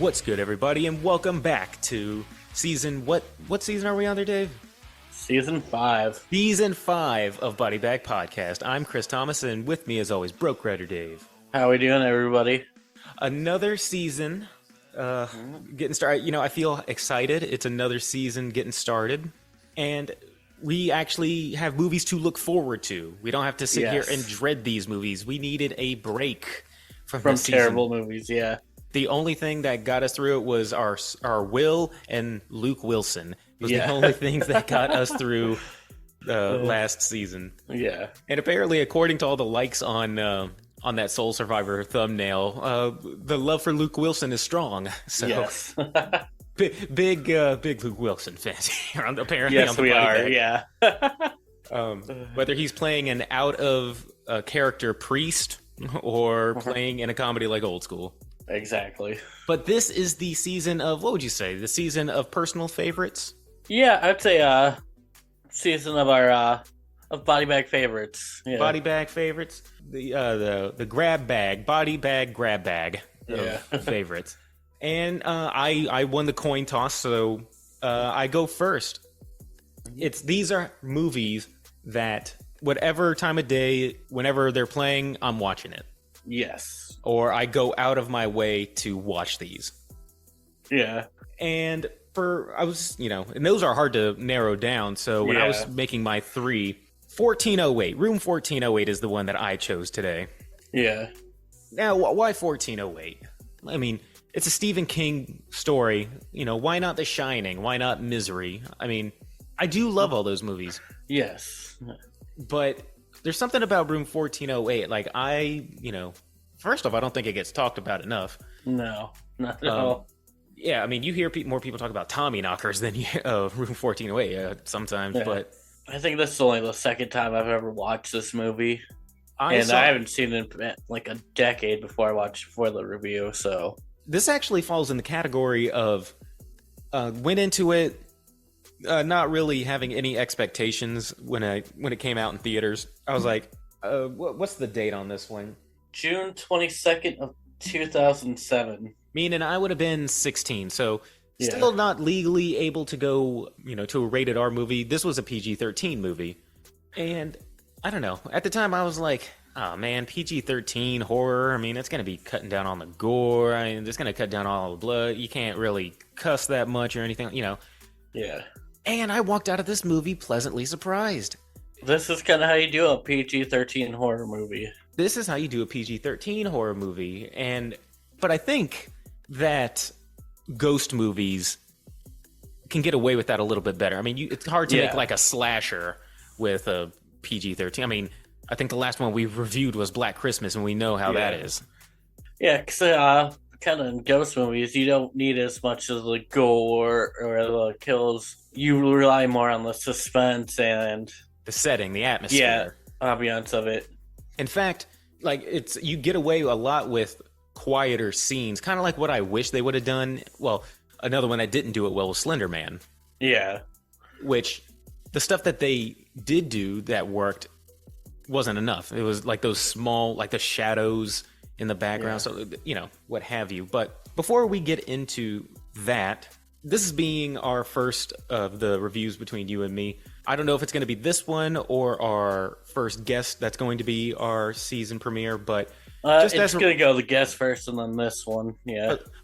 What's good, everybody, and welcome back to season... What season are we on there, Dave? Season 5. Season 5 of BodyBag Podcast. I'm Chris Thomas, and with me, as always, Broke Rider Dave. How we doing, everybody? Another season getting started. You know, I feel excited. It's another season getting started, and we actually have movies to look forward to. We don't have to sit here and dread these movies. We needed a break from this terrible season. Movies, yeah. The only thing that got us through it was our Will and Luke Wilson. Was the only things that got us through last season. Yeah. And apparently, according to all the likes on that Soul Survivor thumbnail, the love for Luke Wilson is strong. So, yes. big Luke Wilson fans here. Apparently, yes, on the we are. Bag. Yeah. Whether he's playing an out of character priest or playing in a comedy like Old School. Exactly. But this is the season of, what would you say? The season of personal favorites? Yeah, I'd say season of our of body bag favorites. Yeah. Body bag favorites, the grab bag, body bag, grab bag of favorites. And I won the coin toss, so I go first. These are movies that whatever time of day, whenever they're playing, I'm watching it. Yes. Or I go out of my way to watch these. Yeah. And and those are hard to narrow down. So when I was making my 3, 1408, room 1408 is the one that I chose today. Yeah. Now, why 1408? I mean, it's a Stephen King story. You know, why not The Shining? Why not Misery? I mean, I do love all those movies. Yes. But there's something about room 1408. Like, first off, I don't think it gets talked about enough. No, not at all. Yeah, I mean, you hear more people talk about Tommy knockers than room 1408 sometimes, but... I think this is only the second time I've ever watched this movie. I haven't seen it in like a decade before the review, so... This actually falls in the category of went into it not really having any expectations when it came out in theaters. I was like, what's the date on this one? June 22nd of 2007. Meaning I would have been 16, so still not legally able to go, to a rated R movie. This was a PG-13 movie. And I don't know. At the time, I was like, oh man, PG-13 horror. I mean, it's going to be cutting down on the gore. I mean, it's going to cut down all the blood. You can't really cuss that much or anything, Yeah. And I walked out of this movie pleasantly surprised. This is kind of how you do a PG-13 horror movie. This is how you do a PG-13 horror movie. But I think that ghost movies can get away with that a little bit better. I mean, it's hard to make like a slasher with a PG-13. I mean, I think the last one we reviewed was Black Christmas, and we know how that is. Yeah, because kind of in ghost movies, you don't need as much of the gore or the kills. You rely more on the suspense and the setting, the atmosphere. Yeah, ambiance of it. In fact, like you get away a lot with quieter scenes, kind of like what I wish they would have done. Well, another one that didn't do it well was Slender Man. Yeah. Which, the stuff that they did do that worked wasn't enough. It was like those small, like the shadows in the background, so, what have you. But before we get into that, this is being our first of the reviews between you and me. I don't know if it's going to be this one or our first guest that's going to be our season premiere, but it's going to go the guest first and then this one,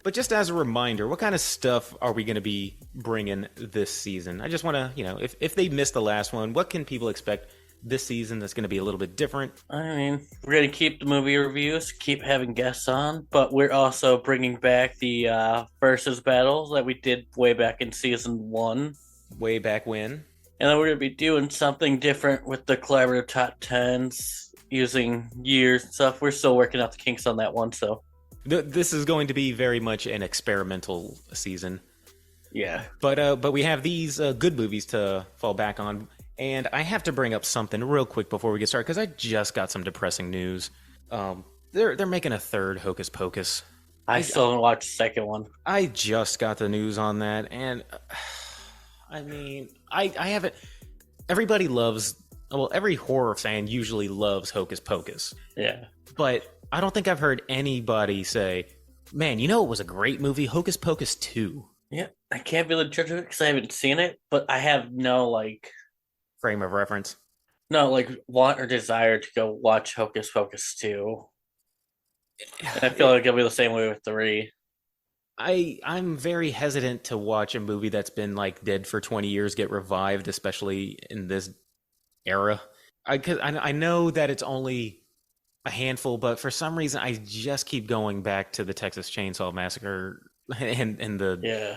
But just as a reminder, what kind of stuff are we going to be bringing this season? I just want to, if they missed the last one, what can people expect this season that's going to be a little bit different? I mean, we're going to keep the movie reviews, keep having guests on, but we're also bringing back the versus battles that we did way back in season 1. Way back when. And then we're going to be doing something different with the collaborative top 10s using years and stuff. We're still working out the kinks on that one, so. This is going to be very much an experimental season. Yeah. But we have these good movies to fall back on. And I have to bring up something real quick before we get started, because I just got some depressing news. They're making a third Hocus Pocus. I still haven't watched the second one. I just got the news on that, and I mean, I haven't... Everybody loves... Well, every horror fan usually loves Hocus Pocus. Yeah. But I don't think I've heard anybody say, Man, you know it was a great movie? Hocus Pocus 2. Yeah, I can't really judge it because I haven't seen it, but I have no Frame of reference. Want or desire to go watch Hocus Pocus 2. And I feel like it'll be the same way with 3. I'm very hesitant to watch a movie that's been like dead for 20 years get revived, especially in this era. Cause I know that it's only a handful, but for some reason I just keep going back to the Texas Chainsaw Massacre and the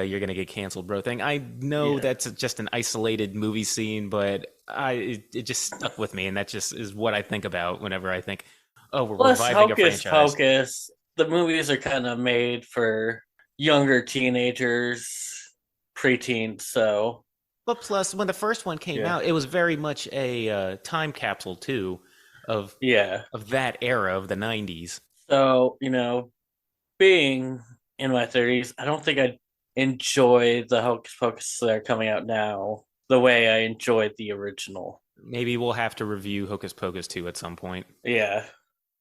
you're gonna get canceled, bro thing. I know that's just an isolated movie scene, but it just stuck with me, and that just is what I think about whenever I think, oh, we're reviving a franchise. Hocus, the movies are kind of made for younger teenagers, preteens, so. But plus, when the first one came out, it was very much a time capsule too, of that era of the 90s. So, being in my 30s, I don't think I'd enjoy the Hocus Pocus that are coming out now the way I enjoyed the original. Maybe we'll have to review Hocus Pocus 2 at some point. Yeah.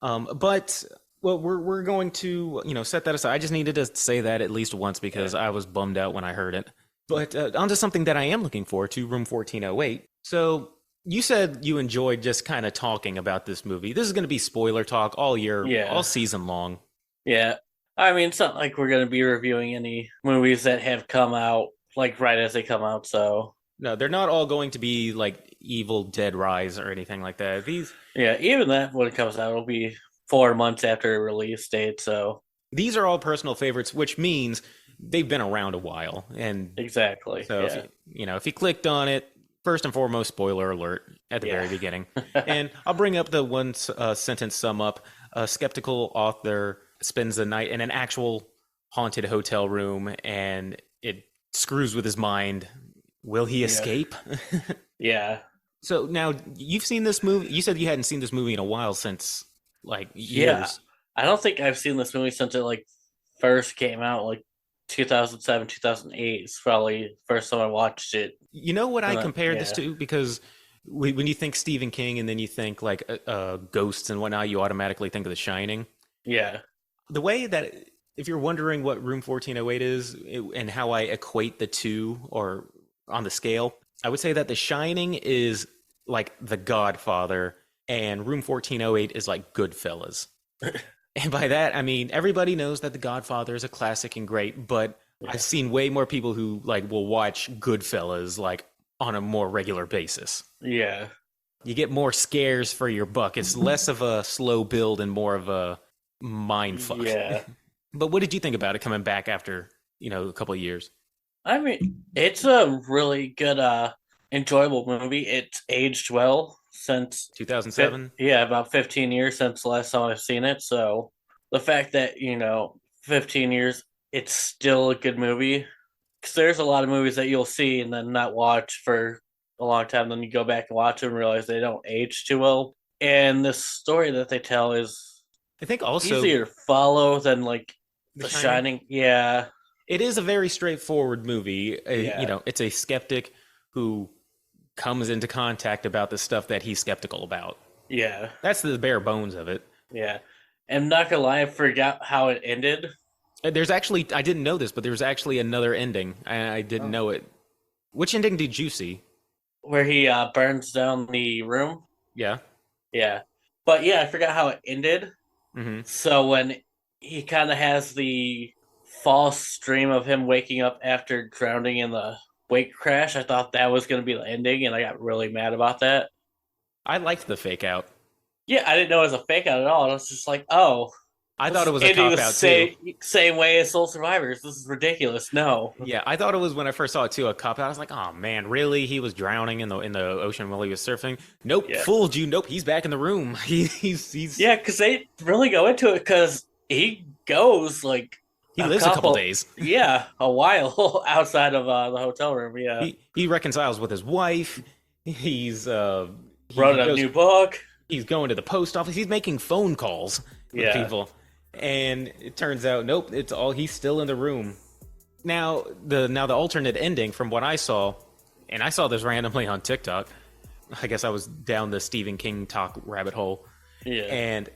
But well, we're going to set that aside. I just needed to say that at least once because I was bummed out when I heard it. But onto something that I am looking forward to, Room 1408. So you said you enjoyed just kind of talking about this movie. This is going to be spoiler talk all year, all season long. Yeah. I mean, it's not like we're going to be reviewing any movies that have come out like right as they come out, so. No, they're not all going to be like Evil Dead Rise or anything like that. Even that, when it comes out, it'll be 4 months after release date, so. These are all personal favorites, which means they've been around a while. And exactly. So, if you clicked on it, first and foremost, spoiler alert at the very beginning. And I'll bring up the one sentence sum up. A skeptical author spends the night in an actual haunted hotel room, and it screws with his mind. Will he escape? Yeah. So now you've seen this movie. You said you hadn't seen this movie in a while, since like years. Yeah. I don't think I've seen this movie since it first came out, 2007, 2008 is probably the first time I watched it. You know what I compared this to? Because when you think Stephen King and then you think ghosts and whatnot, you automatically think of The Shining. Yeah. The way that, if you're wondering what Room 1408 is and how I equate the two or on the scale, I would say that The Shining is like The Godfather and Room 1408 is like Goodfellas. And by that, I mean, everybody knows that The Godfather is a classic and great, but I've seen way more people who will watch Goodfellas on a more regular basis. Yeah. You get more scares for your buck. It's less of a slow build and more of a mind fuck. Yeah. But what did you think about it coming back after, a couple of years? I mean, it's a really good, enjoyable movie. It's aged well since 2007. About 15 years since the last time I've seen it. So the fact that 15 years, it's still a good movie. Because there's a lot of movies that you'll see and then not watch for a long time. Then you go back and watch them and realize they don't age too well. And the story that they tell is, I think, also easier to follow than The Shining. Yeah. It is a very straightforward movie. It's a skeptic who comes into contact about the stuff that he's skeptical about. Yeah. That's the bare bones of it. Yeah. And not gonna lie, I forgot how it ended. There's actually, I didn't know this, but there's actually another ending. I didn't know it. Which ending did you see? Where he burns down the room? Yeah. Yeah. But I forgot how it ended. Mm-hmm. So when he kind of has the false dream of him waking up after drowning in the wake crash, I thought that was going to be the ending, and I got really mad about that. I liked the fake out. Yeah, I didn't know it was a fake out at all. I was just like, oh. I thought it was a cop out too. Same way as Soul Survivors. This is ridiculous. No. Yeah, I thought it was when I first saw it too, a cop out. I was like, oh man, really? He was drowning in the ocean while he was surfing? Nope, fooled you. Nope, he's back in the room. He's Yeah, because they really go into it because he goes he lives a couple days. Yeah, a while outside of the hotel room. Yeah, he reconciles with his wife. He's wrote a new book. He's going to the post office. He's making phone calls with people. And it turns out, nope, he's still in the room. Now the alternate ending from what I saw, and I saw this randomly on TikTok. I guess I was down the Stephen King talk rabbit hole. Yeah. And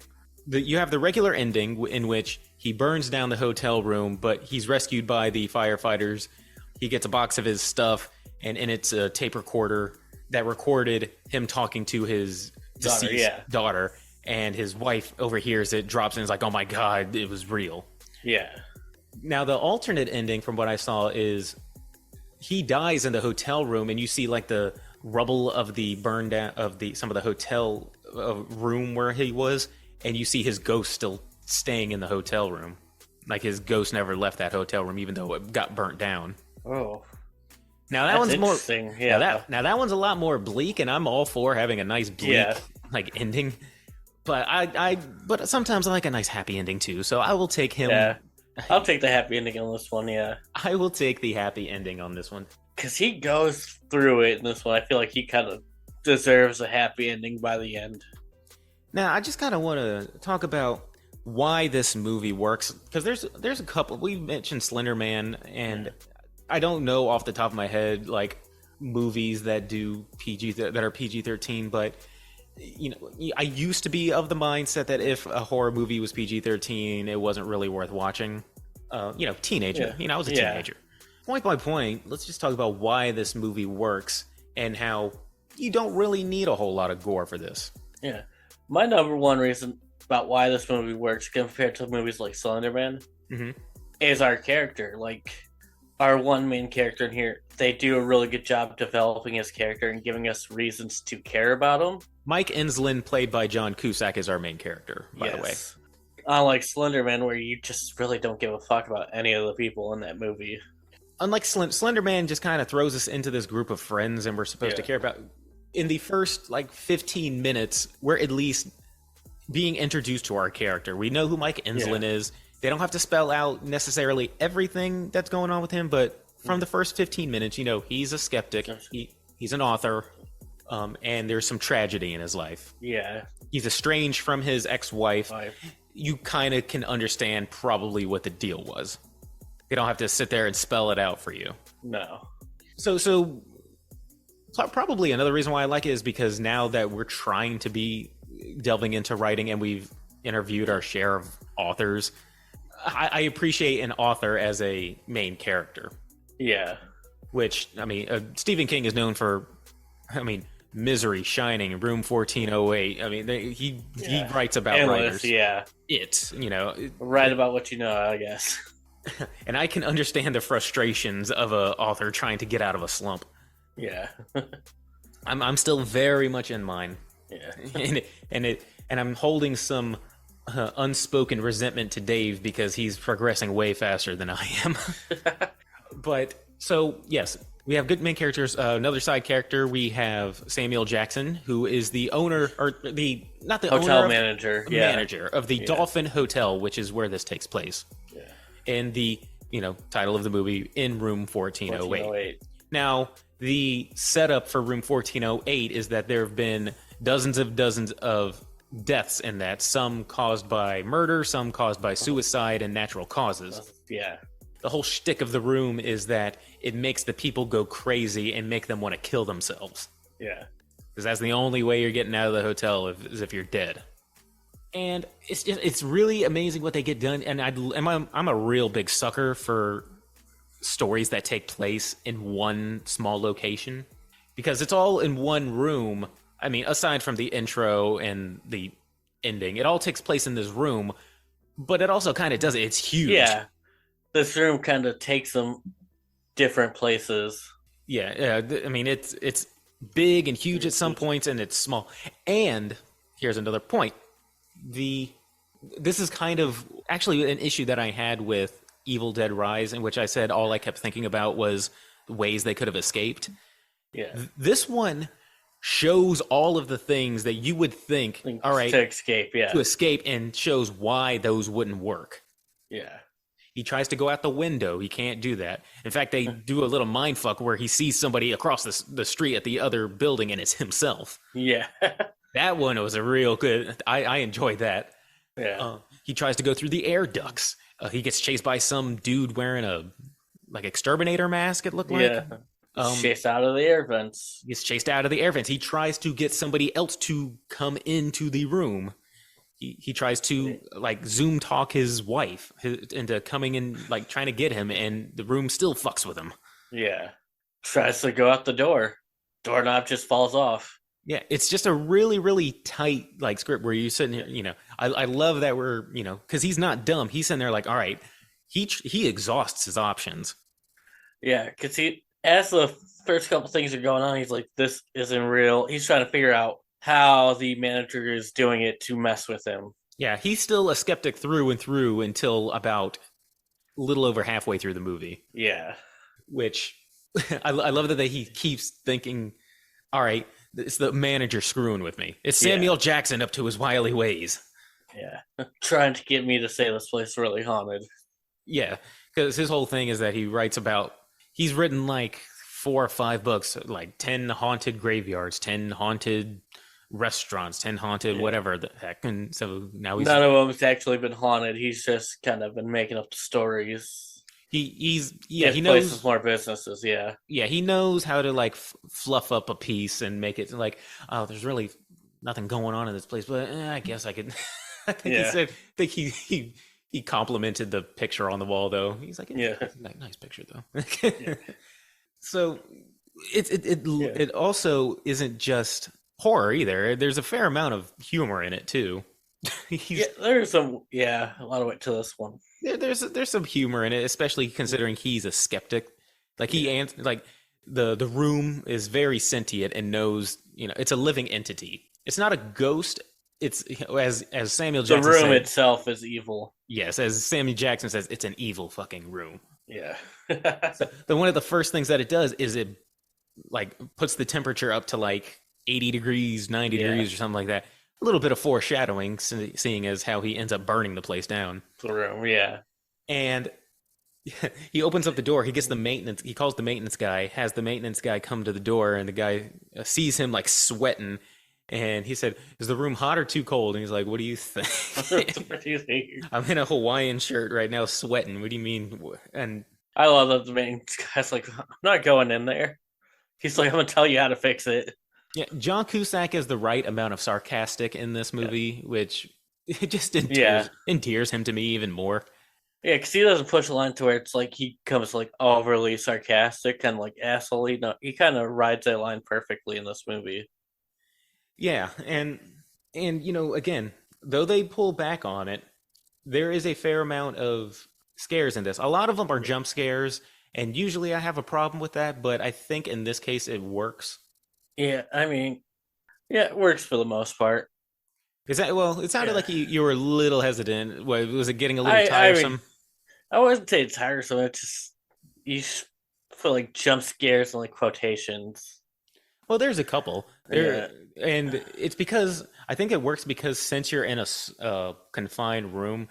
you have the regular ending in which he burns down the hotel room, but he's rescued by the firefighters. He gets a box of his stuff, and in it's a tape recorder that recorded him talking to his deceased daughter, and his wife overhears it, drops in, and is like, oh my God, it was real. Yeah. Now, the alternate ending from what I saw is he dies in the hotel room, and you see like the rubble of the burn down of some of the hotel room where he was, and you see his ghost still staying in the hotel room. Like his ghost never left that hotel room, even though it got burnt down. Oh. Now that one's more interesting. Yeah. Now that one's a lot more bleak, and I'm all for having a nice bleak like ending. But but sometimes I like a nice happy ending too. So I will take him. Yeah. I'll take the happy ending on this one, yeah. I will take the happy ending on this one. Because he goes through it in this one. I feel like he kind of deserves a happy ending by the end. Now, I just kind of want to talk about why this movie works. Because there's a couple. We mentioned Slender Man, and I don't know off the top of my head, like, movies that do that are PG-13, but... You know, I used to be of the mindset that if a horror movie was PG-13, it wasn't really worth watching. Teenager. Yeah. I was a teenager. Point by point, let's just talk about why this movie works and how you don't really need a whole lot of gore for this. Yeah. My number one reason about why this movie works compared to movies like Slender Man is our character. Like, our one main character in here, they do a really good job developing his character and giving us reasons to care about him. Mike Enslin, played by John Cusack, is our main character, by the way. Unlike Slender Man, where you just really don't give a fuck about any of the people in that movie. Unlike Slender Man, just kind of throws us into this group of friends, and we're supposed to care about... In the first, 15 minutes, we're at least being introduced to our character. We know who Mike Enslin is. They don't have to spell out necessarily everything that's going on with him, but from the first 15 minutes, he's a skeptic. He's an author. And there's some tragedy in his life. Yeah. He's estranged from his ex-wife. You kind of can understand probably what the deal was. They don't have to sit there and spell it out for you. No. So probably another reason why I like it is because now that we're trying to be delving into writing and we've interviewed our share of authors, I appreciate an author as a main character. Yeah. Which, Stephen King is known for, Misery, Shining, Room 1408. He writes about writers. Yeah. Write about what you know, I guess. And I can understand the frustrations of an author trying to get out of a slump. Yeah. I'm still very much in mine. Yeah. and I'm holding some unspoken resentment to Dave because he's progressing way faster than I am. But so yes, we have good main characters. Another side character, we have Samuel Jackson, who is the owner, or not the hotel owner, manager, manager of the Dolphin Hotel, which is where this takes place. Yeah. And the title of the movie, In Room 1408. Now, the setup for Room 1408 is that there have been dozens of deaths in that, some caused by murder, some caused by suicide and natural causes. Yeah. The whole shtick of the room is that it makes the people go crazy and make them want to kill themselves. Yeah. Because that's the only way you're getting out of the hotel is if you're dead. And it's really amazing what they get done. And I'm a real big sucker for stories that take place in one small location. Because it's all in one room. Aside from the intro and the ending, it all takes place in this room. But it also kind of does it. It's huge. Yeah. This room kind of takes them different places. Yeah. It's big and huge at some points, and it's small. And here's another point. This is kind of actually an issue that I had with Evil Dead Rise, in which I said all I kept thinking about was ways they could have escaped. Yeah. This one shows all of the things that you would think, all right, to escape, and shows why those wouldn't work. Yeah. He tries to go out the window. He can't do that. In fact, they do a little mindfuck where he sees somebody across the street at the other building, and it's himself. Yeah. That one was a real good... I enjoyed that. Yeah. He tries to go through the air ducts. He gets chased by some dude wearing a exterminator mask, it looked like. Yeah. Chased out of the air vents. He gets chased out of the air vents. He tries to get somebody else to come into the room. he tries to like Zoom talk his wife into coming in, like trying to get him, and the room still fucks with him. Yeah. Tries to go out the door. Doorknob just falls off. Yeah, it's just a really, really tight like script where you're sitting here, I love that we're, because he's not dumb. He's sitting there like, all right, he exhausts his options. Yeah, because as the first couple things are going on, he's like, this isn't real. He's trying to figure out how the manager is doing it to mess with him. Yeah, he's still a skeptic through and through until about a little over halfway through the movie. Yeah. Which I love that he keeps thinking, all right, it's the manager screwing with me. It's Samuel Jackson up to his wily ways. Yeah. Trying to get me to say this place is really haunted. Yeah, because his whole thing is that he writes about, he's written like 4 or 5 books, like 10 haunted graveyards, 10 haunted restaurants, 10 haunted whatever the heck. And so now none of them's actually been haunted. He's just kind of been making up the stories. He knows more businesses. Yeah, he knows how to like fluff up a piece and make it like, oh, there's really nothing going on in this place, but I guess I could. I think he complimented the picture on the wall though. He's like, nice picture though. So it also isn't just horror either. There's a fair amount of humor in it too. There's a lot of it to this one. There's some humor in it, especially considering he's a skeptic. Like the room is very sentient and knows, it's a living entity. It's not a ghost. It's as Samuel Jackson said, the room itself is evil. Yes, as Samuel Jackson says, it's an evil fucking room. Yeah. So one of the first things that it does is it like puts the temperature up to like 80 degrees, 90 degrees or something like that. A little bit of foreshadowing, seeing as how he ends up burning the place down. The room, yeah. And he opens up the door. He gets the maintenance. He calls the maintenance guy, has the maintenance guy come to the door, and the guy sees him like sweating. And he said, "Is the room hot or too cold?" And he's like, "What do you think?" What do you think? I'm in a Hawaiian shirt right now, sweating. What do you mean? And I love that the maintenance guy's like, "I'm not going in there." He's like, "I'm gonna tell you how to fix it." Yeah, John Cusack is the right amount of sarcastic in this movie, which it just endears him to me even more. Yeah, because he doesn't push a line to where it's like he comes like overly sarcastic, kind of like asshole. He kind of rides that line perfectly in this movie. Yeah, and again, though they pull back on it, there is a fair amount of scares in this. A lot of them are jump scares, and usually I have a problem with that, but I think in this case it works. Yeah, I mean, it works for the most part. Is that it sounded like you were a little hesitant. Was it getting a little tiresome? I wouldn't say it's tiresome. It's just you feel like jump scares and like quotations. Well, there's a couple there, and it's because I think it works because since you're in a confined room,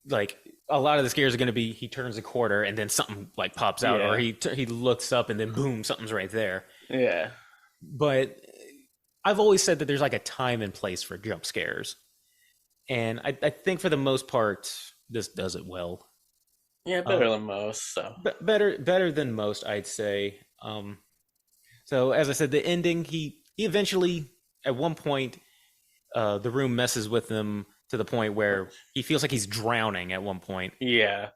like a lot of the scares are going to be he turns a quarter and then something like pops out, or he looks up and then boom, something's right there. Yeah. But I've always said that there's like a time and place for jump scares. And I think for the most part, this does it well. Yeah, better than most. So better than most, I'd say. So as I said, the ending, he eventually, at one point, the room messes with him to the point where he feels like he's drowning at one point. Yeah.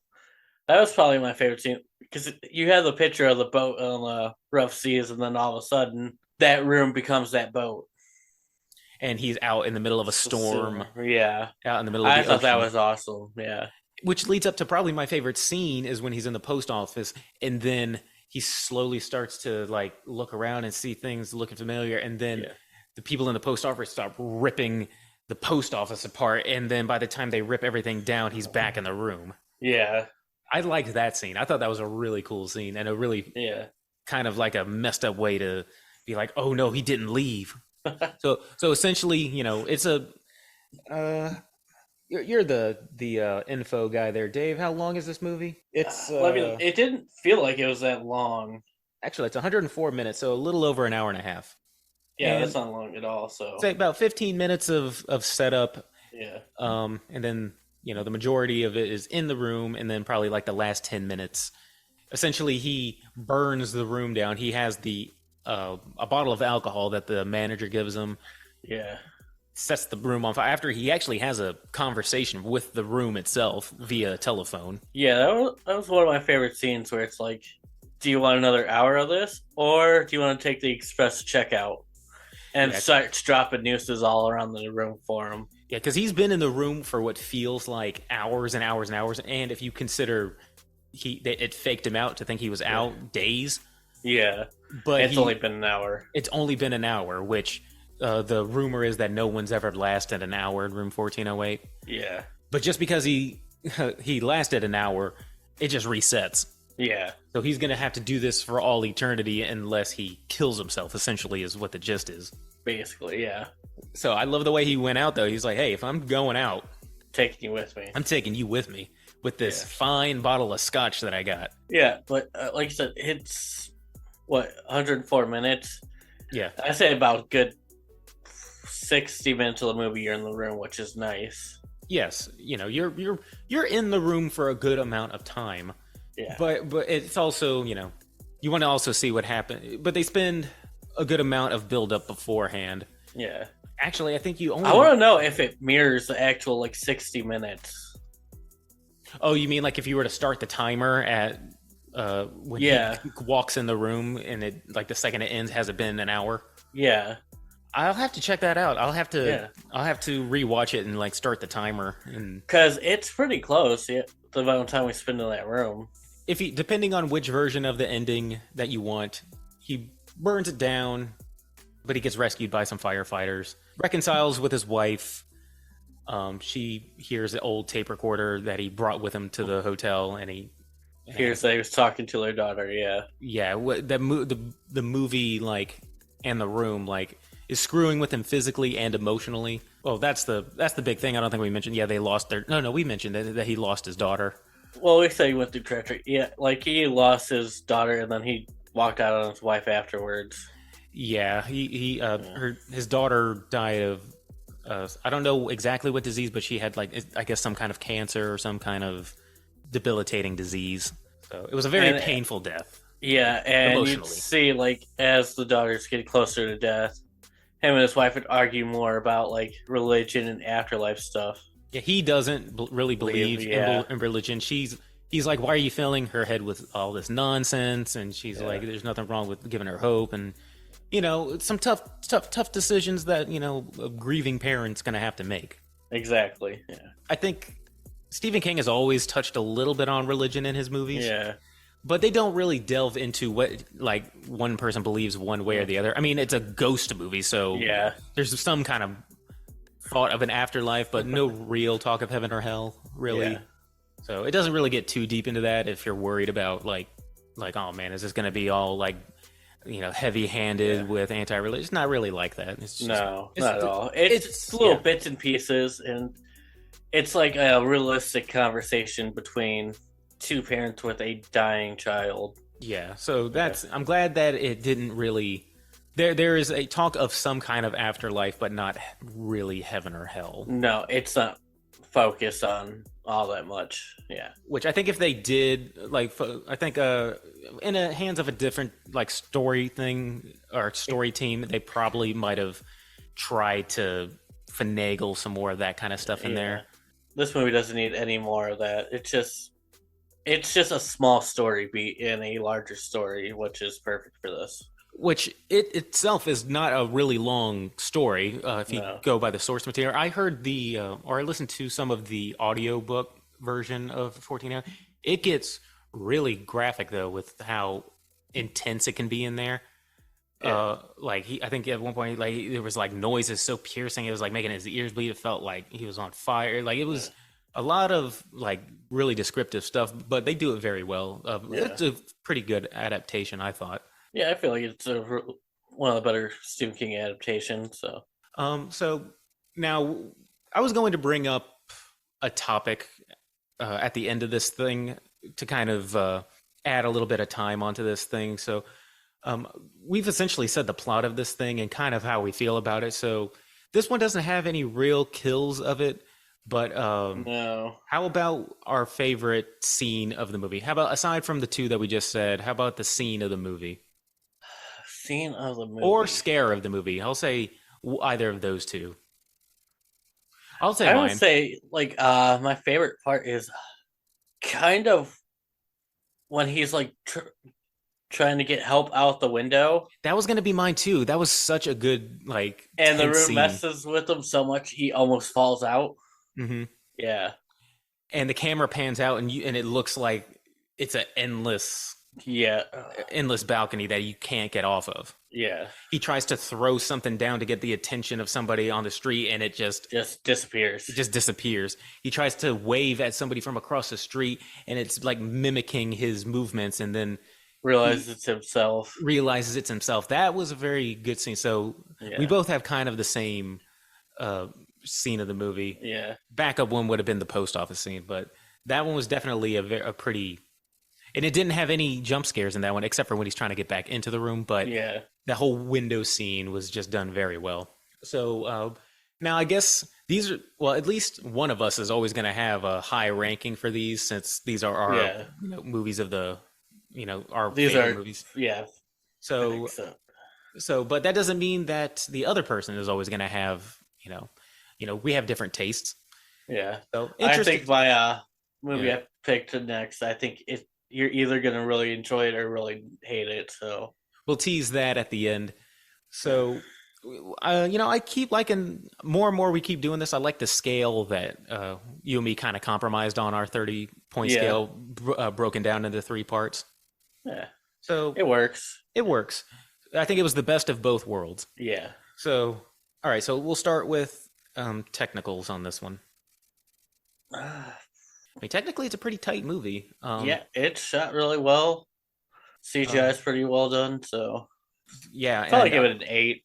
That was probably my favorite scene. Because you have the picture of the boat on the rough seas, and then all of a sudden, that room becomes that boat. And he's out in the middle of a storm. Yeah. Out in the middle of the ocean. I thought that was awesome. Yeah. Which leads up to probably my favorite scene is when he's in the post office and then he slowly starts to like look around and see things looking familiar. And then the people in the post office start ripping the post office apart. And then by the time they rip everything down, he's back in the room. Yeah. I liked that scene. I thought that was a really cool scene and a really kind of like a messed up way to be like, oh no, he didn't leave. So essentially, it's a you're the info guy there, Dave. How long is this movie? It's it didn't feel like it was that long. Actually, it's 104 minutes, so a little over an hour and a half. Yeah, and that's not long at all. So it's like about 15 minutes of setup. Yeah. And then the majority of it is in the room, and then probably like the last 10 minutes, essentially he burns the room down. He has a bottle of alcohol that the manager gives him. Yeah. sets the room on fire after he actually has a conversation with the room itself via telephone. Yeah, that was one of my favorite scenes where it's like, do you want another hour of this, or do you want to take the express checkout and start dropping nooses all around the room for him? Yeah, because he's been in the room for what feels like hours and hours and hours, and if you consider it faked him out to think he was out days. Yeah, but it's only been an hour. It's only been an hour, which the rumor is that no one's ever lasted an hour in room 1408. Yeah, but just because he lasted an hour, it just resets. Yeah. So he's going to have to do this for all eternity unless he kills himself, essentially, is what the gist is. Basically, yeah. So I love the way he went out, though. He's like, hey, if I'm going out... Taking you with me. I'm taking you with me with this fine bottle of scotch that I got. Yeah, but like I said, it's, 104 minutes? Yeah. I say about good 60 minutes of the movie you're in the room, which is nice. Yes, you're in the room for a good amount of time. Yeah. But it's also, you want to also see what happened. But they spend a good amount of build up beforehand. Yeah. Actually, I think you only... I want to know if it mirrors the actual, 60 minutes. Oh, you mean like if you were to start the timer at when he walks in the room and it, like, the second it ends, has it been an hour? Yeah. I'll have to check that out. I'll have to rewatch it and, start the timer. Because it's pretty close, the amount of time we spend in that room. Depending on which version of the ending that you want, he burns it down, but he gets rescued by some firefighters, reconciles with his wife. She hears the old tape recorder that he brought with him to the hotel, and he hears that he was talking to their daughter. Yeah. The movie, and the room, is screwing with him physically and emotionally. Well, that's the big thing. I don't think we mentioned. Yeah, they lost their. No, we mentioned that he lost his daughter. Well, we say he went through treachery. Yeah, he lost his daughter, and then he walked out on his wife afterwards. Yeah, his daughter died of. I don't know exactly what disease, but she had I guess some kind of cancer or some kind of debilitating disease. So it was a very painful death. Yeah, and you see as the daughters get closer to death, him and his wife would argue more about religion and afterlife stuff. Yeah, he doesn't really believe in religion. He's like, why are you filling her head with all this nonsense? And she's like, there's nothing wrong with giving her hope. And some tough decisions that a grieving parent's gonna have to make. Exactly. Yeah. I think Stephen King has always touched a little bit on religion in his movies. Yeah. But they don't really delve into what one person believes one way or the other. I mean, it's a ghost movie, so there's some kind of thought of an afterlife, but no real talk of heaven or hell, really. Yeah. So it doesn't really get too deep into that if you're worried about oh man, is this going to be all heavy-handed with anti-religion? It's not really like that. It's just, not at all. It's little bits and pieces, and it's like a realistic conversation between two parents with a dying child. Yeah, so I'm glad that it didn't really... There is a talk of some kind of afterlife, but not really heaven or hell. No, it's not focused on all that much. Yeah. Which I think if they did, I think in the hands of a different story thing or story team, they probably might have tried to finagle some more of that kind of stuff in there. This movie doesn't need any more of that. It's just a small story beat in a larger story, which is perfect for this. Which it itself is not a really long story if you go by the source material. I heard or I listened to some of the audiobook version of 14 Hours. It gets really graphic though with how intense it can be in there. Yeah. I think at one point there was noises so piercing it was making his ears bleed. It felt like he was on fire. It was a lot of really descriptive stuff, but they do it very well. It's a pretty good adaptation, I thought. Yeah, I feel like it's one of the better Stephen King adaptations. So now I was going to bring up a topic at the end of this thing to kind of add a little bit of time onto this thing. So we've essentially said the plot of this thing and kind of how we feel about it. So this one doesn't have any real kills of it. But no. How about our favorite scene of the movie? How about, aside from the two that we just said, how about the scene of the movie? Scene of the movie. Or scare of the movie. I'll say either of those two. I'll say I mine. would say like my favorite part is kind of when he's like trying to get help out the window. That was gonna be mine too. That was such a good like And the tense room scene. messes with him so much he almost falls out. Mm-hmm. Yeah. And the camera pans out and it looks like it's an endless balcony that you can't get off of. Yeah. He tries to throw something down to get the attention of somebody on the street and it just disappears. It just disappears. He tries to wave at somebody from across the street and it's like mimicking his movements and then realizes it's himself. That was a very good scene. So we both have kind of the same scene of the movie. Yeah. Backup one would have been the post office scene, but that one was definitely a pretty. And it didn't have any jump scares in that one, except for when he's trying to get back into the room. But the whole window scene was just done very well. So now I guess these are, well, at least one of us is always going to have a high ranking for these, since these are our movies of the, our favorite movies. Yeah. So, but that doesn't mean that the other person is always going to have, we have different tastes. Yeah. So I think my movie I picked next, I think you're either going to really enjoy it or really hate it. So we'll tease that at the end. So, I keep liking more and more we keep doing this. I like the scale that you and me kind of compromised on, our 30-point scale broken down into 3 parts. Yeah. So it works. It works. I think it was the best of both worlds. Yeah. So, all right. So we'll start with technicals on this one. I mean, technically, it's a pretty tight movie. It's shot really well. CGI is pretty well done. So, I'd probably give it an 8.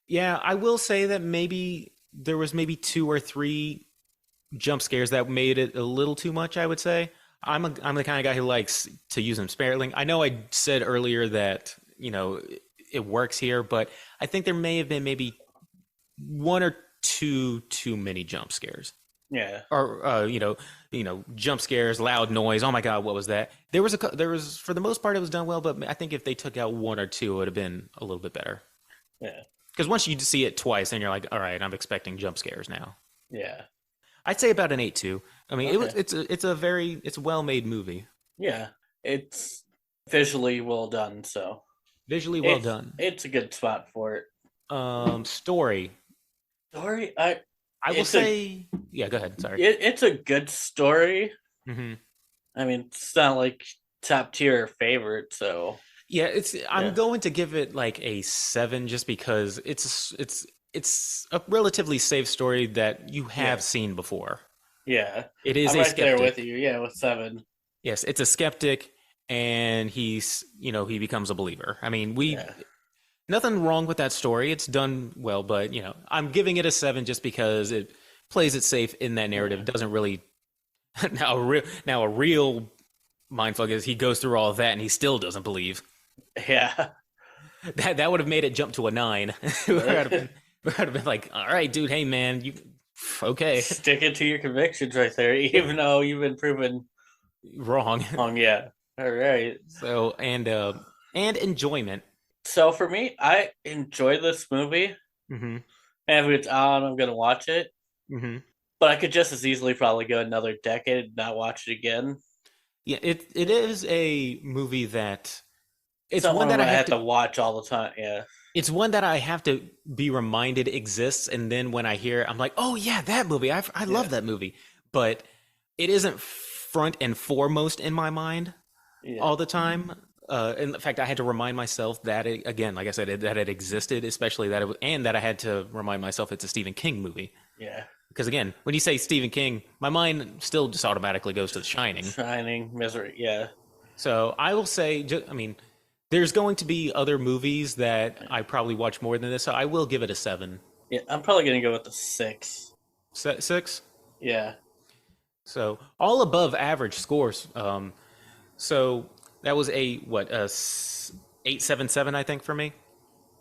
Yeah, I will say that maybe there was 2 or 3 jump scares that made it a little too much. I would say I'm the kind of guy who likes to use them sparingly. I know I said earlier that it works here, but I think there may have been maybe 1 or 2 too many jump scares. Yeah. Or jump scares, loud noise. Oh my God, what was that? There was for the most part it was done well, but I think if they took out 1 or 2, it would have been a little bit better. Yeah. Because once you see it twice, then you're like, all right, I'm expecting jump scares now. Yeah. I'd say about an 8 too. I mean, it's a well-made movie. Yeah, it's visually well done. So visually well done. It's a good spot for it. Story. I will say, yeah. Go ahead. Sorry. It's a good story. Mm-hmm. I mean, it's not like top tier favorite. So yeah, I'm going to give it like a 7, just because it's a relatively safe story that you have seen before. Yeah, it is. I'm right there with you. Yeah, with 7. Yes, it's a skeptic, and he's he becomes a believer. I mean, nothing wrong with that story. It's done well, but I'm giving it a 7 just because it plays it safe in that narrative. It doesn't really. Now a real mindfuck is he goes through all of that and he still doesn't believe. Yeah, that would have made it jump to a 9. would have been like, all right, dude, hey man, you okay? Stick it to your convictions right there, even though you've been proven wrong. Yeah. All right. So and enjoyment. So for me, I enjoy this movie. Mm-hmm. And if it's on, I'm gonna watch it. Mm-hmm. But I could just as easily probably go another decade and not watch it again. Yeah, it is a movie that it's one that I have to watch all the time. Yeah, it's one that I have to be reminded exists, and then when I hear it, I'm like, oh yeah, that movie. I love that movie, but it isn't front and foremost in my mind all the time. In fact, I had to remind myself that again, like I said, that it existed, especially that and that I had to remind myself it's a Stephen King movie. Yeah. Because again, when you say Stephen King, my mind still just automatically goes to The Shining. Shining, Misery, yeah. So I will say, there's going to be other movies that I probably watch more than this, so I will give it a 7. Yeah, I'm probably going to go with the 6. 6? Yeah. So all above average scores. So that was a 8.77, I think, for me.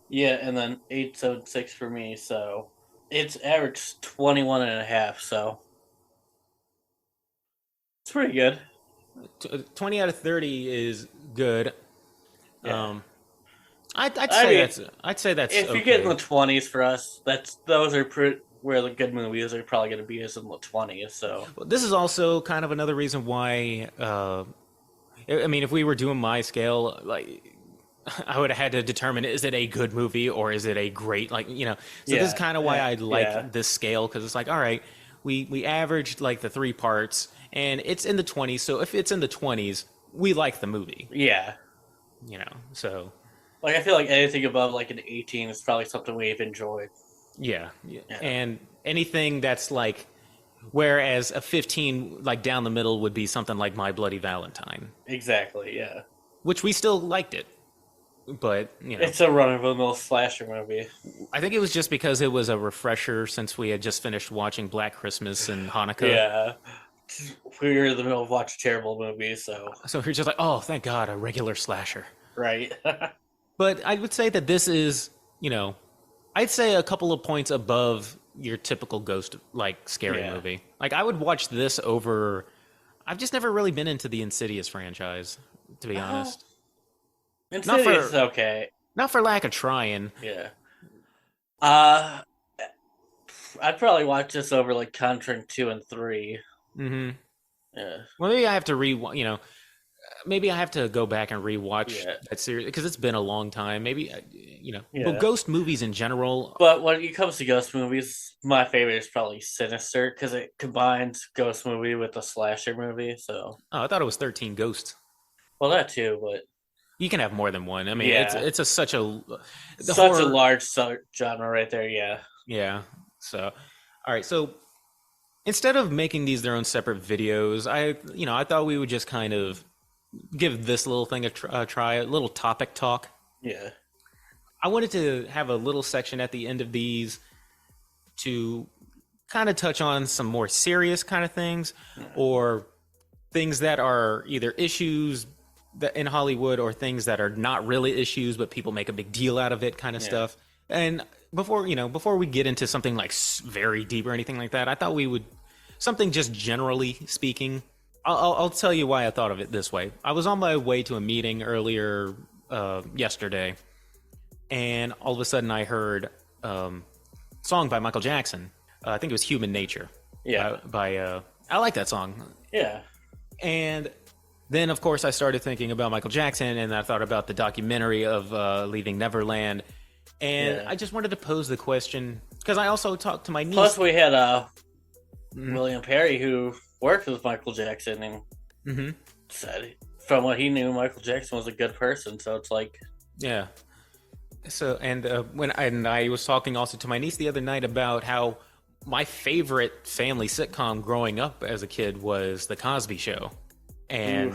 Yeah, and then 8.76 for me, so it's average 21.5, so it's pretty good. 20 out of 30 is good. Yeah. I'd say that's if okay. you get in the 20s for us, those are where the good movies are probably going to be is in the 20s. So well, this is also kind of another reason why. I mean, if we were doing my scale, like I would have had to determine, is it a good movie or is it a great, like, you know. So this is kind of why I like this scale, because it's like, all right, we averaged like the 3 parts and it's in the 20s. So if it's in the 20s, we like the movie. Yeah. You know, so. Like, I feel like anything above like an 18 is probably something we've enjoyed. Yeah. And anything that's like, whereas a 15, like down the middle, would be something like My Bloody Valentine. Exactly, yeah. Which we still liked it. But, you know. It's a run-of-the-mill slasher movie. I think it was just because it was a refresher since we had just finished watching Black Christmas and Hanukkah. Yeah. We were in the middle of watching terrible movies, so. So we're just like, oh, thank God, a regular slasher. Right. But I would say that this is, you know, I'd say a couple of points above your typical ghost, like, scary movie. Like, I would watch this over. I've just never really been into the Insidious franchise, to be honest. Insidious is okay. Not for lack of trying. Yeah. I'd probably watch this over, like, Conjuring 2 and 3. Mm-hmm. Yeah. Well, maybe I have to you know, maybe I have to go back and rewatch that series, because it's been a long time. Maybe, you know, but ghost movies in general. But when it comes to ghost movies, my favorite is probably Sinister, because it combines ghost movie with a slasher movie. So. Oh, I thought it was 13 Ghosts. Well, that too, but you can have more than one. I mean, it's such a large genre right there. Yeah. Yeah. So, all right. So instead of making these their own separate videos, I thought we would just kind of give this little thing a try, a little topic talk. Yeah. I wanted to have a little section at the end of these to kind of touch on some more serious kind of things, or things that are either issues that in Hollywood or things that are not really issues, but people make a big deal out of it kind of stuff. And before we get into something like very deep or anything like that, I thought we would, something just generally speaking, I'll tell you why I thought of it this way. I was on my way to a meeting earlier yesterday, and all of a sudden I heard a song by Michael Jackson. I think it was Human Nature. Yeah. I like that song. Yeah. And then, of course, I started thinking about Michael Jackson, and I thought about the documentary of Leaving Neverland. And I just wanted to pose the question, because I also talked to my niece. Plus, we had William Perry, who worked with Michael Jackson, and said, from what he knew, Michael Jackson was a good person. So it's like, yeah. So when I was talking also to my niece the other night about how my favorite family sitcom growing up as a kid was The Cosby Show, and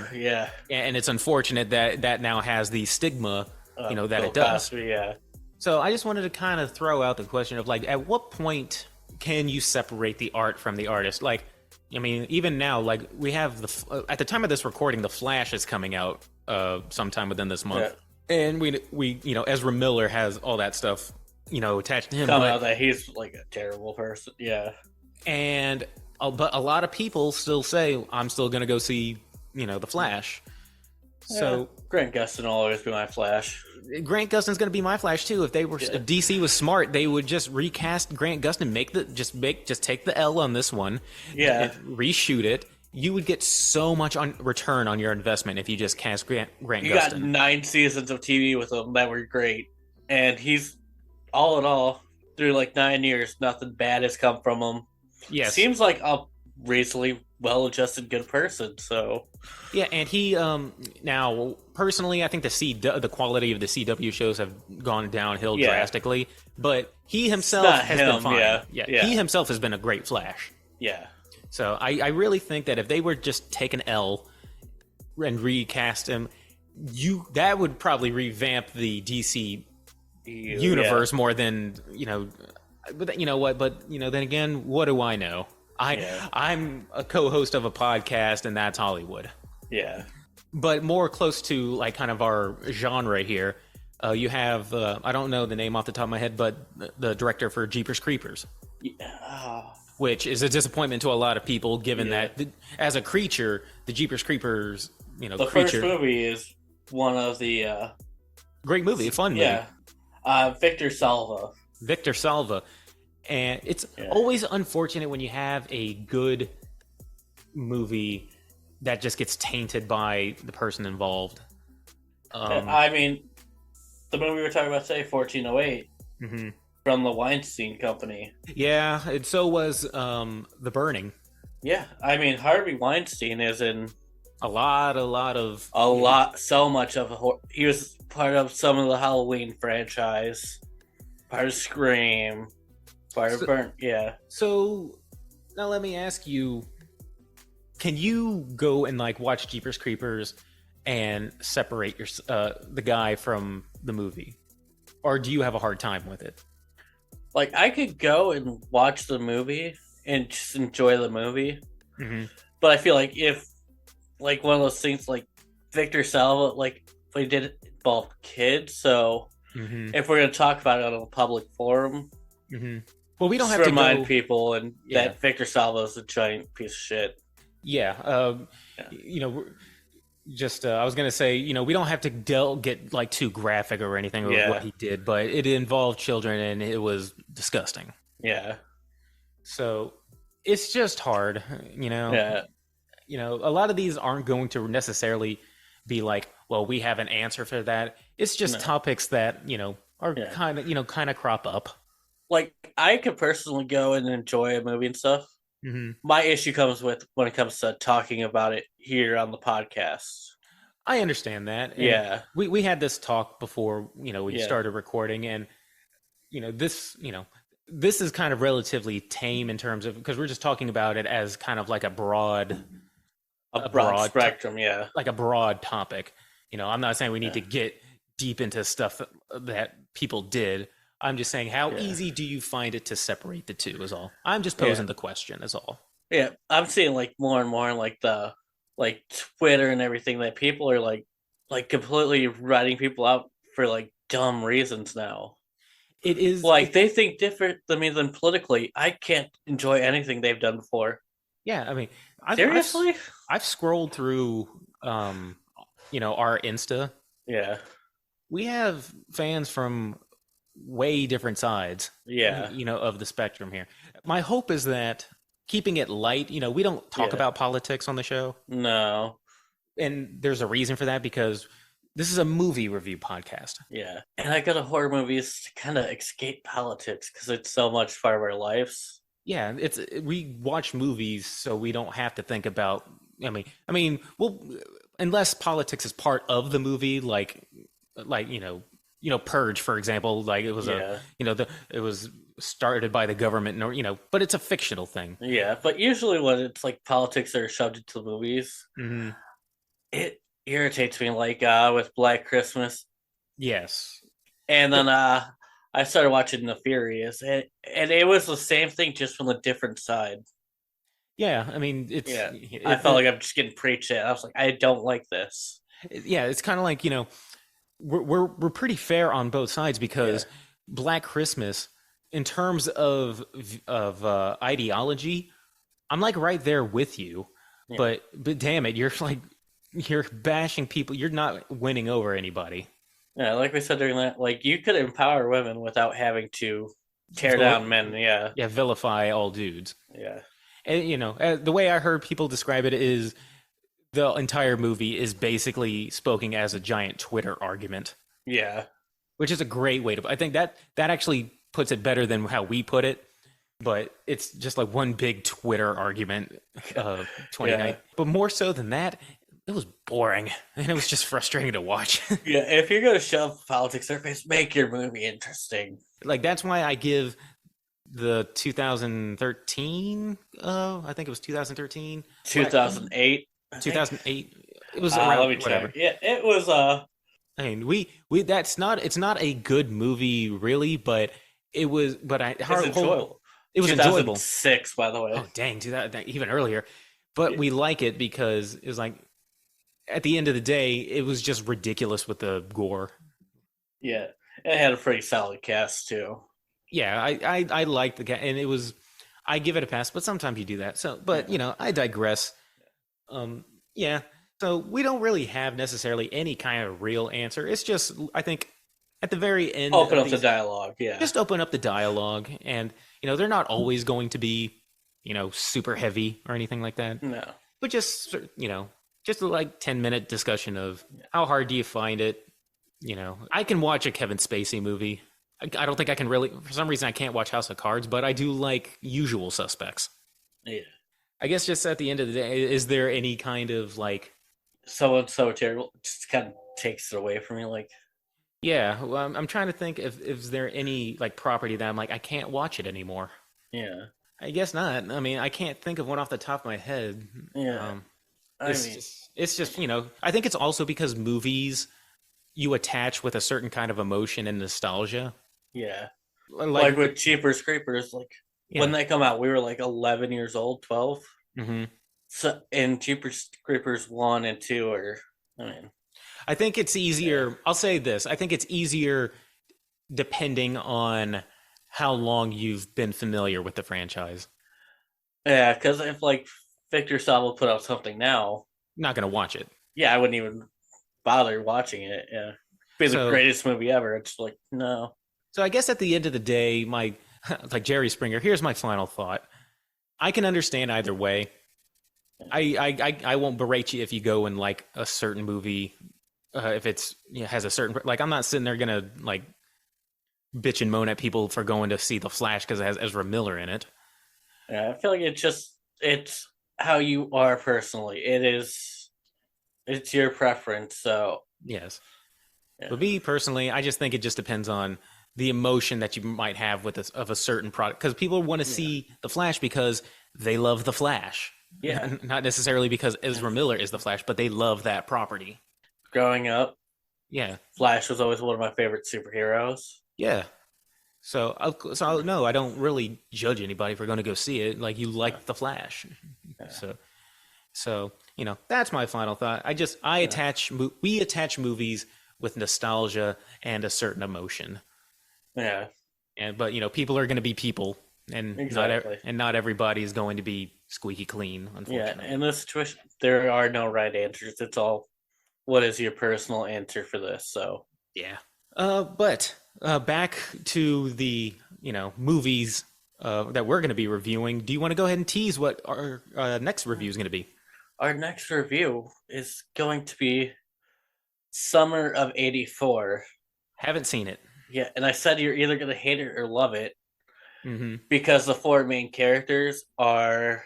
and it's unfortunate that now has the stigma, that it does. Cosby, yeah. So I just wanted to kind of throw out the question of, like, at what point can you separate the art from the artist? Like, I mean, even now, like, we have at the time of this recording, The Flash is coming out sometime within this month. Yeah. And we Ezra Miller has all that stuff, attached to him. Coming out that he's like a terrible person. Yeah. But a lot of people still say, I'm still going to go see, The Flash. Yeah. So Grant Gustin will always be my Flash. Grant Gustin's going to be my Flash too. If DC was smart, they would just recast Grant Gustin, just take the L on this one, reshoot it. You would get so much return on your investment if you just cast Grant Gustin. You got 9 seasons of TV with him that were great, and he's all in all through like 9 years, nothing bad has come from him. Yes, seems like a reasonably well-adjusted good person. So yeah, and he now personally, I think the quality of the CW shows have gone downhill drastically, but he himself has been fine. Yeah. He himself has been a great Flash. Yeah. So I really think that if they were just take an L and recast him, that would probably revamp the DC universe more than But you know what? But then again, what do I know? I'm a co-host of a podcast, and that's Hollywood. Yeah. But more close to like kind of our genre here, you have I don't know the name off the top of my head, but the director for Jeepers Creepers. Yeah. Which is a disappointment to a lot of people, given that as a creature, the Jeepers Creepers, the creature. First movie is one of the great movie, fun movie. Yeah, Victor Salva. And it's always unfortunate when you have a good movie that just gets tainted by the person involved. I mean, the movie we were talking about today, 1408, from the Weinstein Company. Yeah, and so was The Burning. Yeah, I mean, Harvey Weinstein is in so much of he was part of some of the Halloween franchise, part of Scream, part of Burn. Yeah. So now let me ask you: can you go and like watch Jeepers Creepers and separate your the guy from the movie, or do you have a hard time with it? Like, I could go and watch the movie and just enjoy the movie, but I feel like if, like, one of those things, like Victor Salva, like, they did involve kids, so if we're going to talk about it on a public forum, well, we don't have to to remind people that Victor Salva is a giant piece of shit. You know, just I was gonna say, you know, we don't have to get like too graphic or anything with what he did, but it involved children and it was disgusting. Yeah. So it's just hard, you know. Yeah. You know, a lot of these aren't going to necessarily be like, well, we have an answer for that. It's just topics that, you know, are kind of crop up. Like, I could personally go and enjoy a movie and stuff. My issue comes with when it comes to talking about it here on the podcast. I understand that. And we had this talk before, you know, we started recording, and you know, this is kind of relatively tame in terms of, because we're just talking about it as kind of like a broad spectrum, like a broad topic. You know, I'm not saying we need to get deep into stuff that people did. I'm just saying, how easy do you find it to separate the two is all. I'm just posing the question is all. Yeah, I'm seeing like more and more like the Twitter and everything that people are like completely writing people out for like dumb reasons now. It is like they think different than me than politically. I can't enjoy anything they've done before. Yeah, I mean, seriously? I've scrolled through you know, our Insta. Yeah. We have fans from way different sides, you know, of the spectrum here. My hope is that keeping it light, you know, we don't talk about politics on the show. No. And there's a reason for that, because this is a movie review podcast. Yeah. And I go to horror movies to kind of escape politics because it's so much part of our lives. Yeah, we watch movies so we don't have to think about, I mean, well, unless politics is part of the movie, like you know, Purge, for example, like it was it was started by the government, or, you know, but it's a fictional thing. Yeah, but usually when it's like politics that are shoved into the movies, it irritates me. Like with Black Christmas. Yes. And then I started watching The Furious, and it was the same thing, just from a different side. Yeah, I mean, I felt like I'm just getting preached at. I was like, I don't like this. Yeah, it's kind of like, you know, we're pretty fair on both sides, because Black Christmas, in terms of ideology, I'm like right there with you. But damn it, you're bashing people. You're not winning over anybody. Yeah, like we said during that, like, you could empower women without having to tear down men. Yeah, vilify all dudes. Yeah. And, you know, the way I heard people describe it is the entire movie is basically spoken as a giant Twitter argument. Yeah. Which is a great way to... I think that actually puts it better than how we put it. But it's just like one big Twitter argument of 29. But more so than that, it was boring. And it was just frustrating to watch. Yeah, if you're going to shove politics in their face, make your movie interesting. Like, that's why I give the 2013... I think it was 2013. 2008. 2008. It was around, let me check. Yeah, it was I mean, we it's not a good movie really, but it was. But it was enjoyable. It was 2006, by the way. Oh dang, even earlier. But we like it because it was like, at the end of the day, it was just ridiculous with the gore. Yeah, it had a pretty solid cast too. Yeah, I liked the cast, and it was. I give it a pass, but sometimes you do that. So, but you know, I digress. So we don't really have necessarily any kind of real answer. It's just, I think, at the very end, open up the dialogue. Yeah, just open up the dialogue, and they're not always going to be, super heavy or anything like that. No. But just, just a 10-minute discussion of how hard do you find it? I can watch a Kevin Spacey movie. I don't think I can really, for some reason, I can't watch House of Cards, but I do like Usual Suspects. Yeah. I guess just at the end of the day, is there any kind of so terrible? It just kind of takes it away from you. Yeah, well, I'm trying to think if there any property that I'm I can't watch it anymore. Yeah. I guess not. I mean, I can't think of one off the top of my head. Yeah. It's just I think it's also because movies you attach with a certain kind of emotion and nostalgia. Yeah. Like with Jeepers Creepers, when they come out, we were 11 years old, 12. Mm-hmm. So, and Jeepers Creepers 1 and 2 are, I think it's easier. Yeah. I'll say this. I think it's easier depending on how long you've been familiar with the franchise. Yeah, because if Victor Salva put out something now, I'm not going to watch it. Yeah, I wouldn't even bother watching it. Yeah. Be the greatest movie ever. It's no. So I guess at the end of the day, Jerry Springer, here's my final thought. I can understand either way. I won't berate you if you go and a certain movie, if it's has a certain I'm not sitting there gonna bitch and moan at people for going to see The Flash because it has Ezra Miller in it. Yeah, I feel like it's how you are personally. It's your preference. So yes, yeah. But me personally, I just think it just depends on the emotion that you might have with of a certain product, because people want to see The Flash because they love The Flash. Yeah, not necessarily because Ezra Miller is The Flash, but they love that property. Growing up, yeah, Flash was always one of my favorite superheroes. Yeah, so no, I don't really judge anybody for going to go see it. You like The Flash, yeah. So that's my final thought. We attach movies with nostalgia and a certain emotion. Yeah, but people are going to be people. And exactly. not everybody is going to be squeaky clean, unfortunately. Yeah, in this situation, there are no right answers. It's all, what is your personal answer for this? So yeah. But back to the movies that we're going to be reviewing. Do you want to go ahead and tease what our next review is going to be? Our next review is going to be Summer of '84. Haven't seen it. Yeah, and I said you're either going to hate it or love it. Mm-hmm. Because the four main characters are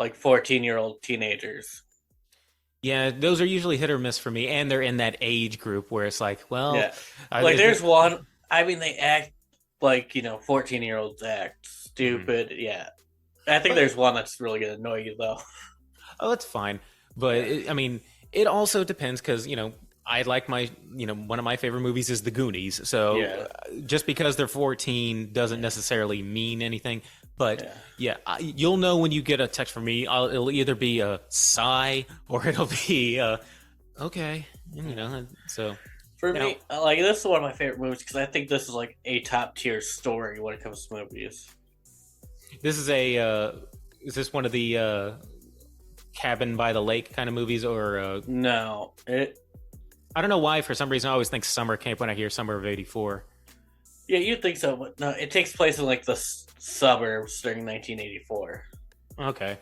14-year-old teenagers. Yeah, those are usually hit or miss for me, and they're in that age group where it's yeah. There's one. I mean, they act 14-year-olds act stupid. Mm-hmm. Yeah, I think there's one that's really gonna annoy you though. Oh, that's fine, but it also depends because I like one of my favorite movies is The Goonies. So just because they're 14 doesn't necessarily mean anything. But you'll know when you get a text from me. It'll either be a sigh or it'll be okay. So for me, this is one of my favorite movies because I think this is a top tier story when it comes to movies. This is is this one of the Cabin by the Lake kind of movies or no? I don't know why, for some reason, I always think summer camp when I hear Summer of '84. Yeah, you'd think so, but no, it takes place in the suburbs during 1984. Okay.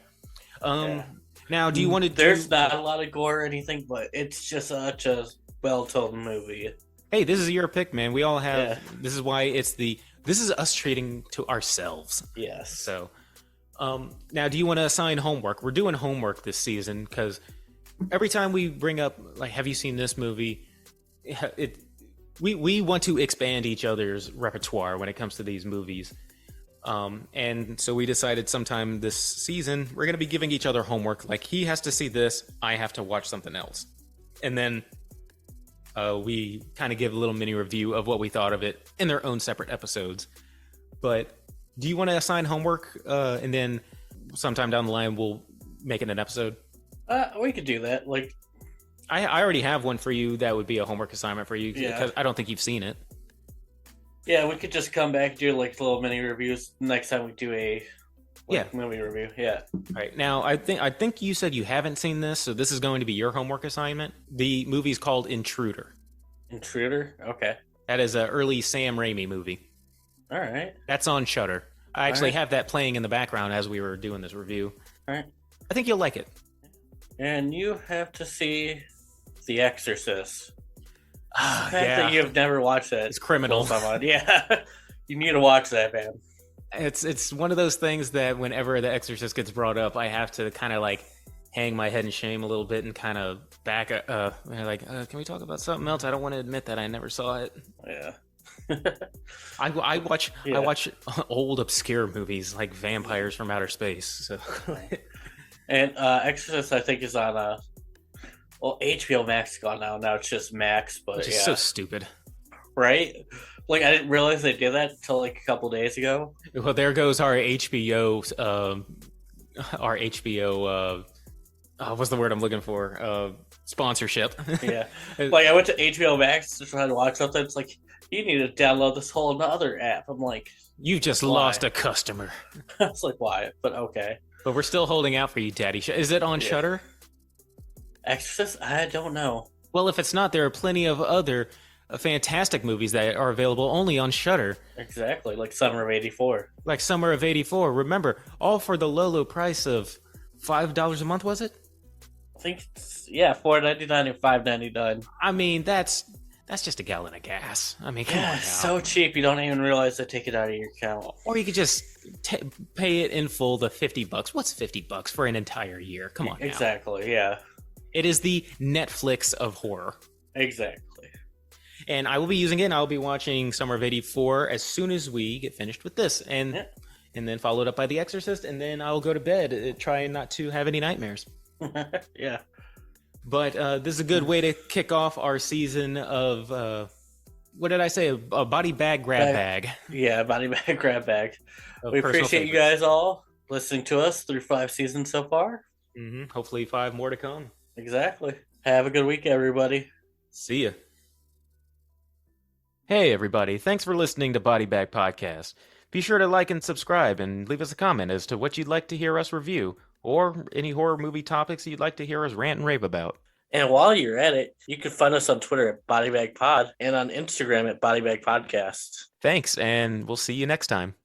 Now, do you want to There's not a lot of gore or anything, but it's just such a well-told movie. Hey, this is your pick, man. We all have... Yeah. This is why this is us treating to ourselves. Yes. So, now, do you want to assign homework? We're doing homework this season, because... Every time we bring up, have you seen this movie? We want to expand each other's repertoire when it comes to these movies. And so we decided sometime this season, we're going to be giving each other homework. He has to see this, I have to watch something else. And then we kind of give a little mini review of what we thought of it in their own separate episodes. But do you want to assign homework? And then sometime down the line, we'll make it an episode? We could do that. I already have one for you that would be a homework assignment for you because I don't think you've seen it. Yeah, we could just come back and do little mini reviews next time we do a movie review. Yeah. All right. Now, I think you said you haven't seen this, so this is going to be your homework assignment. The movie's called Intruder. Intruder? Okay. That is an early Sam Raimi movie. All right. That's on Shudder. I actually have that playing in the background as we were doing this review. All right. I think you'll like it. And you have to see The Exorcist. The fact that you have never watched that. It's criminal. Yeah. You need to watch that, man. It's one of those things that whenever The Exorcist gets brought up, I have to kind of like hang my head in shame a little bit and kind of back can we talk about something else? I don't want to admit that I never saw it. Yeah. I watch old obscure movies like Vampires from Outer Space. So. And Exorcist, I think, is on HBO Max is gone now. Now it's just Max, but which is so stupid, right? Like I didn't realize they did that until like a couple days ago. Well, there goes our HBO. What's the word I'm looking for? Sponsorship. Yeah. Like I went to HBO Max to try to watch something. It's like, you need to download this whole other app. I'm like, you just lost a customer. It's like, why? But okay. But we're still holding out for you, Daddy. Is it on Shudder? Exorcist? I don't know. Well, if it's not, there are plenty of other fantastic movies that are available only on Shudder. Exactly, like Summer of '84. Like Summer of '84. Remember, all for the low price of $5 a month, was it? I think $4.99 and $5.99. I mean, that's just a gallon of gas. I mean, come on now. It's so cheap you don't even realize they take it out of your account. Or you could just pay it in full, the $50. What's $50 for an entire year? Come on now. Exactly, yeah. It is the Netflix of horror. Exactly. And I will be using it, and I'll be watching Summer of '84 as soon as we get finished with this. And then followed up by The Exorcist, and then I'll go to bed trying not to have any nightmares. Yeah. But this is a good way to kick off our season of, what did I say? A body bag grab bag. Yeah, body bag grab bag. We appreciate you guys all listening to us through 5 seasons so far. Mm-hmm. Hopefully 5 more to come. Exactly. Have a good week, everybody. See ya. Hey, everybody. Thanks for listening to BodyBag Podcast. Be sure to like and subscribe and leave us a comment as to what you'd like to hear us review or any horror movie topics you'd like to hear us rant and rave about. And while you're at it, you can find us on Twitter at BodyBag Pod and on Instagram at BodyBag Podcast. Thanks, and we'll see you next time.